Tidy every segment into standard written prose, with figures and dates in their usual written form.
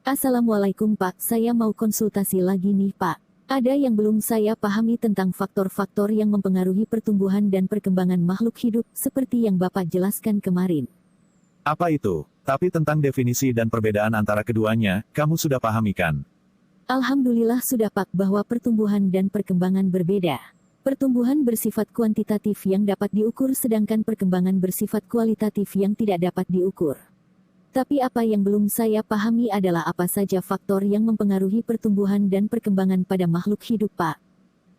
Assalamualaikum Pak, saya mau konsultasi lagi nih Pak. Ada yang belum saya pahami tentang faktor-faktor yang mempengaruhi pertumbuhan dan perkembangan makhluk hidup, seperti yang Bapak jelaskan kemarin. Apa itu? Tapi tentang definisi dan perbedaan antara keduanya, kamu sudah pahami kan? Alhamdulillah sudah Pak bahwa pertumbuhan dan perkembangan berbeda. Pertumbuhan bersifat kuantitatif yang dapat diukur sedangkan perkembangan bersifat kualitatif yang tidak dapat diukur. Tapi apa yang belum saya pahami adalah apa saja faktor yang mempengaruhi pertumbuhan dan perkembangan pada makhluk hidup Pak.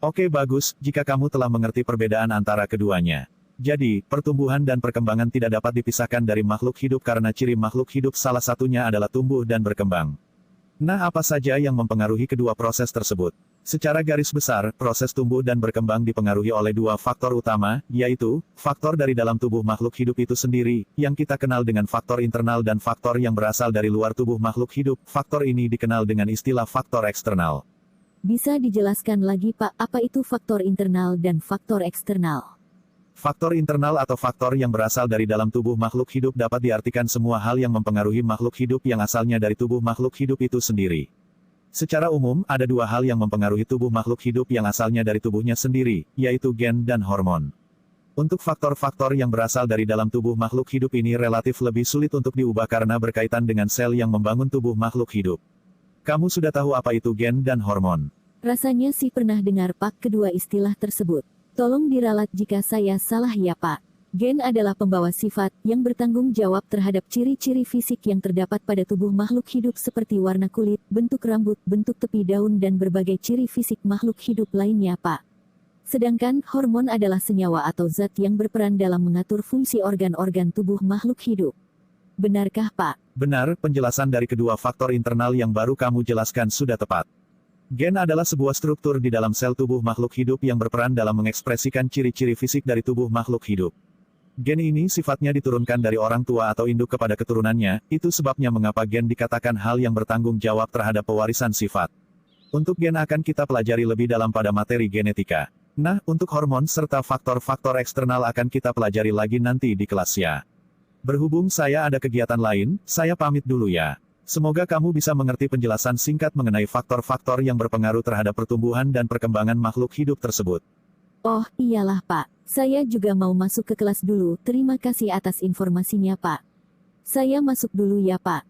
Oke bagus, jika kamu telah mengerti perbedaan antara keduanya. Jadi, pertumbuhan dan perkembangan tidak dapat dipisahkan dari makhluk hidup karena ciri makhluk hidup salah satunya adalah tumbuh dan berkembang. Nah, apa saja yang mempengaruhi kedua proses tersebut? Secara garis besar, proses tumbuh dan berkembang dipengaruhi oleh dua faktor utama, yaitu, faktor dari dalam tubuh makhluk hidup itu sendiri, yang kita kenal dengan faktor internal dan faktor yang berasal dari luar tubuh makhluk hidup. Faktor ini dikenal dengan istilah faktor eksternal. Bisa dijelaskan lagi Pak, apa itu faktor internal dan faktor eksternal? Faktor internal atau faktor yang berasal dari dalam tubuh makhluk hidup dapat diartikan semua hal yang mempengaruhi makhluk hidup yang asalnya dari tubuh makhluk hidup itu sendiri. Secara umum, ada dua hal yang mempengaruhi tubuh makhluk hidup yang asalnya dari tubuhnya sendiri, yaitu gen dan hormon. Untuk faktor-faktor yang berasal dari dalam tubuh makhluk hidup ini relatif lebih sulit untuk diubah karena berkaitan dengan sel yang membangun tubuh makhluk hidup. Kamu sudah tahu apa itu gen dan hormon? Rasanya sih pernah dengar Pak kedua istilah tersebut. Tolong diralat jika saya salah ya Pak. Gen adalah pembawa sifat, yang bertanggung jawab terhadap ciri-ciri fisik yang terdapat pada tubuh makhluk hidup seperti warna kulit, bentuk rambut, bentuk tepi daun dan berbagai ciri fisik makhluk hidup lainnya Pak. Sedangkan, hormon adalah senyawa atau zat yang berperan dalam mengatur fungsi organ-organ tubuh makhluk hidup. Benarkah Pak? Benar, penjelasan dari kedua faktor internal yang baru kamu jelaskan sudah tepat. Gen adalah sebuah struktur di dalam sel tubuh makhluk hidup yang berperan dalam mengekspresikan ciri-ciri fisik dari tubuh makhluk hidup. Gen ini sifatnya diturunkan dari orang tua atau induk kepada keturunannya, itu sebabnya mengapa gen dikatakan hal yang bertanggung jawab terhadap pewarisan sifat. Untuk gen akan kita pelajari lebih dalam pada materi genetika. Nah, untuk hormon serta faktor-faktor eksternal akan kita pelajari lagi nanti di kelas ya. Berhubung saya ada kegiatan lain, saya pamit dulu ya. Semoga kamu bisa mengerti penjelasan singkat mengenai faktor-faktor yang berpengaruh terhadap pertumbuhan dan perkembangan makhluk hidup tersebut. Oh, iyalah Pak. Saya juga mau masuk ke kelas dulu. Terima kasih atas informasinya Pak. Saya masuk dulu ya Pak.